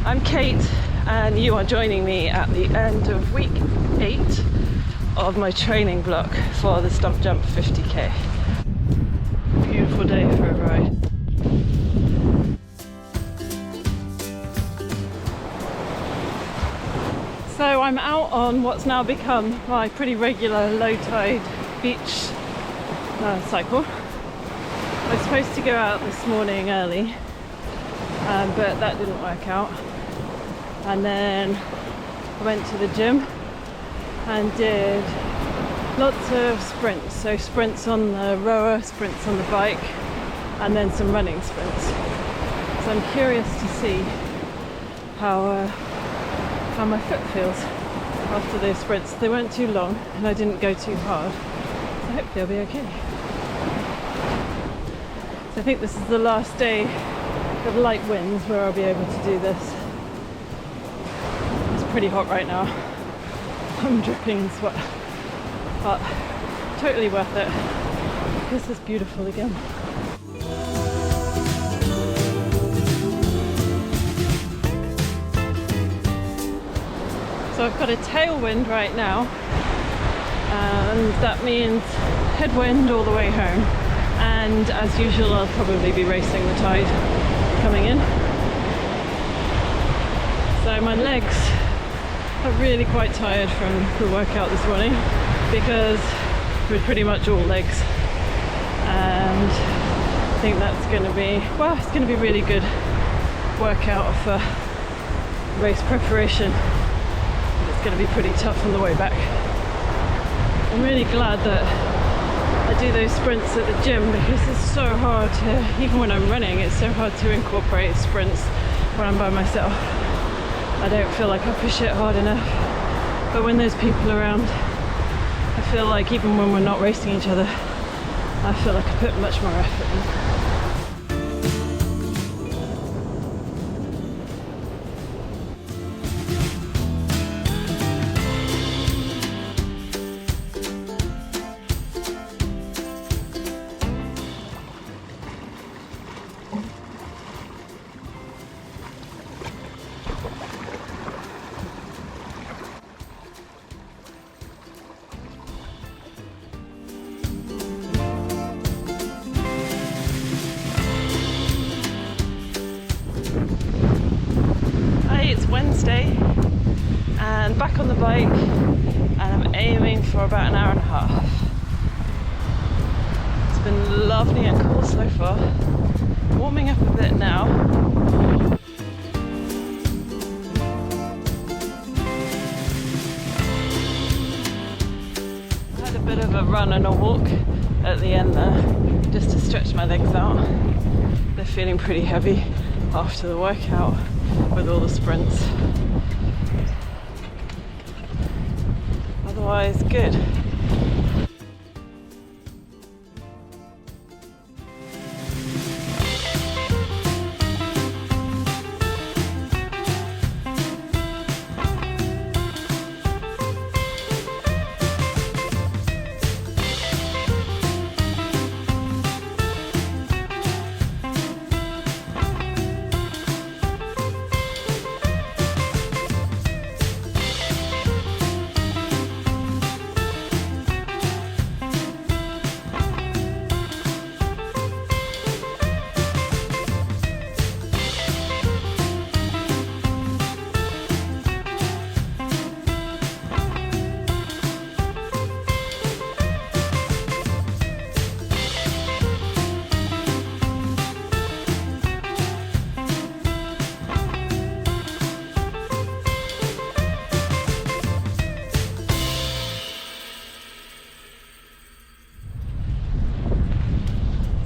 I'm Kate and you are joining me at the end of week 8 of my training block for the Stump Jump 50k. Beautiful day for a ride. So I'm out on what's now become my pretty regular low tide beach cycle. I was supposed to go out this morning early, but that didn't work out. And then I went to the gym and did lots of sprints. So sprints on the rower, sprints on the bike, and then some running sprints. So I'm curious to see how my foot feels after those sprints. They weren't too long and I didn't go too hard, so hopefully I'll be okay. So I think this is the last day of light winds where I'll be able to do this. It's pretty hot right now. I'm dripping in sweat, but totally worth it because it's beautiful again. So I've got a tailwind right now, and that means headwind all the way home. And as usual, I'll probably be racing the tide coming in. So my legs are really quite tired from the workout this morning because we're pretty much all legs. And I think that's going to be, well, it's going to be really good workout for race preparation. It's going to be pretty tough on the way back. I'm really glad that I do those sprints at the gym because it's so hard to, even when I'm running, it's so hard to incorporate sprints when I'm by myself. I don't feel like I push it hard enough. But when there's people around, I feel like even when we're not racing each other, I feel like I put much more effort in. It's Wednesday and back on the bike, and I'm aiming for about an hour and a half. It's been lovely and cool so far. Warming up a bit now. I had a bit of a run and a walk at the end there just to stretch my legs out. They're feeling pretty heavy after the workout with all the sprints. Otherwise, good.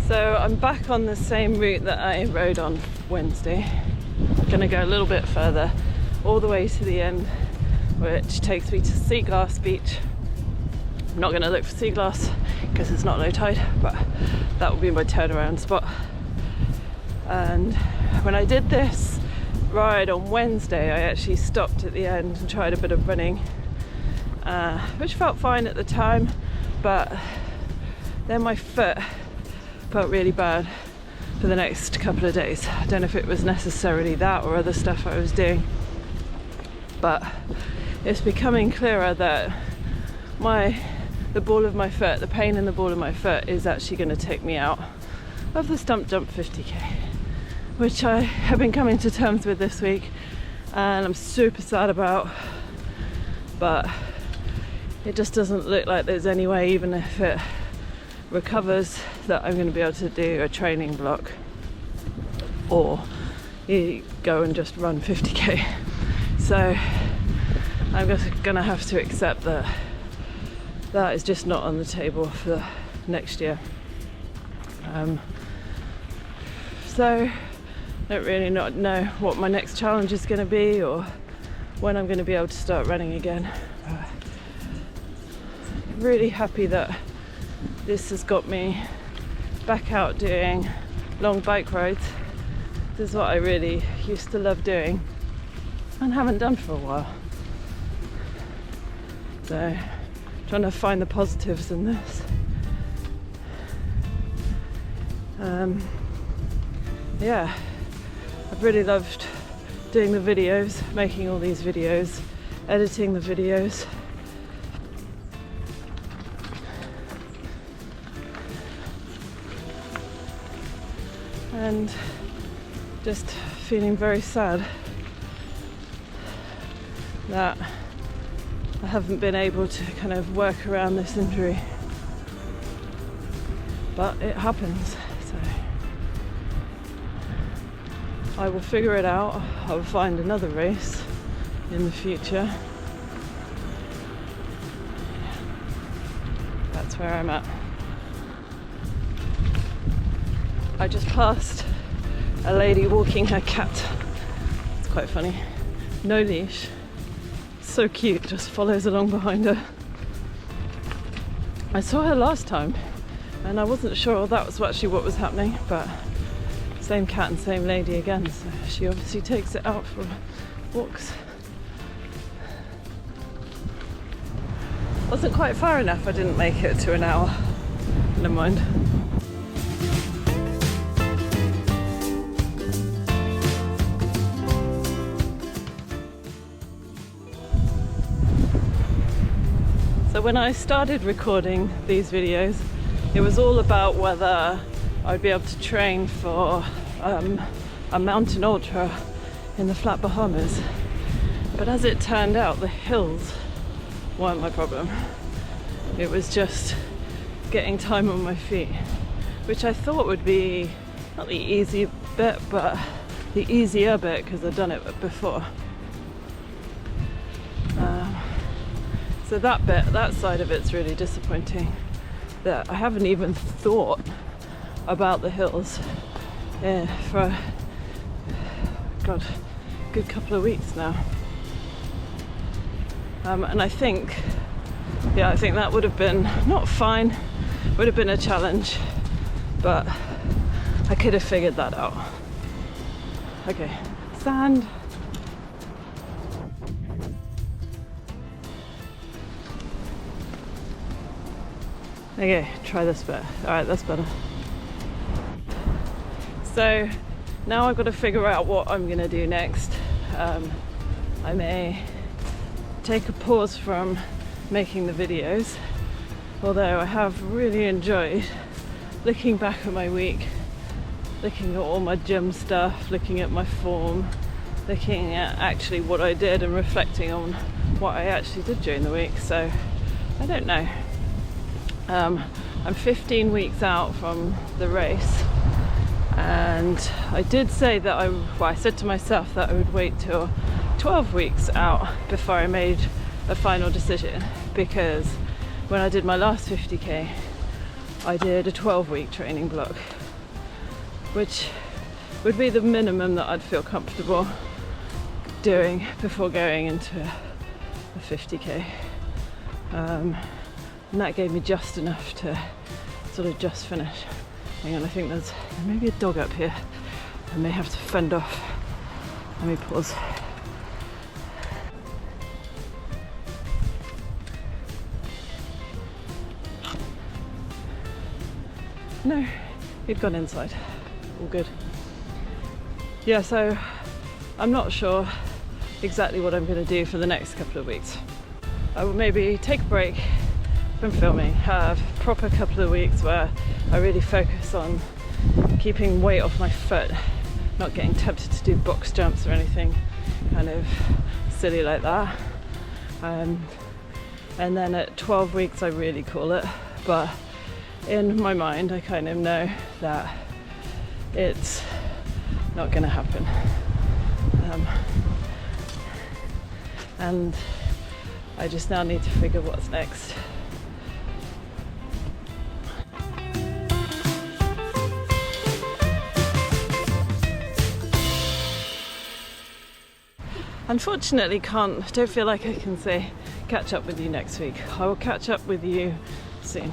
So I'm back on the same route that I rode on Wednesday. I'm gonna go a little bit further, all the way to the end, which takes me to Sea Glass Beach. I'm not gonna look for sea glass because it's not low tide, but that will be my turnaround spot. And when I did this ride on Wednesday, I actually stopped at the end and tried a bit of running, which felt fine at the time, but then my foot felt really bad for the next couple of days. I don't know if it was necessarily that or other stuff I was doing, but it's becoming clearer that the ball of my foot, the pain in the ball of my foot is actually going to take me out of the stump jump 50k, which I have been coming to terms with this week, and I'm super sad about, but it just doesn't look like there's any way, even if it recovers, that I'm going to be able to do a training block or you go and just run 50k. So I'm just going to have to accept that that is just not on the table for next year. So I don't really not know what my next challenge is going to be or when I'm going to be able to start running again. Really happy that this has got me back out doing long bike rides. This is what I really used to love doing and haven't done for a while. So trying to find the positives in this. Yeah, I've really loved doing the videos, making all these videos, editing the videos. And just feeling very sad that I haven't been able to kind of work around this injury, but it happens, so I will figure it out. I will find another race in the future. That's where I'm at. I just passed a lady walking her cat. It's quite funny. No leash. So cute, just follows along behind her. I saw her last time and I wasn't sure that was actually what was happening, but same cat and same lady again, so she obviously takes it out for walks. Wasn't quite far enough, I didn't make it to an hour. Never mind. So when I started recording these videos, it was all about whether I'd be able to train for a mountain ultra in the flat Bahamas. But as it turned out, the hills weren't my problem. It was just getting time on my feet, which I thought would be not the easy bit, but the easier bit because I've done it before. So that bit, that side of it's really disappointing, that I haven't even thought about the hills for God, a good couple of weeks now. And I think that would have been not fine, would have been a challenge, but I could have figured that out. Okay, sand. Okay, try this bit. Alright, that's better. So now I've got to figure out what I'm going to do next. I may take a pause from making the videos, although I have really enjoyed looking back at my week, looking at all my gym stuff, looking at my form, looking at actually what I did and reflecting on what I actually did during the week. So I don't know. I'm 15 weeks out from the race, and I did say that I said to myself that I would wait till 12 weeks out before I made a final decision, because when I did my last 50k I did a 12-week training block, which would be the minimum that I'd feel comfortable doing before going into a 50k. And that gave me just enough to sort of just finish. Hang on, I think there's maybe a dog up here I may have to fend off. Let me pause. No, he'd gone inside. all good. Yeah, so I'm not sure exactly what I'm going to do for the next couple of weeks. I will maybe take a break from filming, have a proper couple of weeks where I really focus on keeping weight off my foot, not getting tempted to do box jumps or anything kind of silly like that. And then at 12 weeks I really call it, but in my mind I kind of know that it's not going to happen. And I just now need to figure what's next. Unfortunately, don't feel like I can say catch up with you next week. I will catch up with you soon.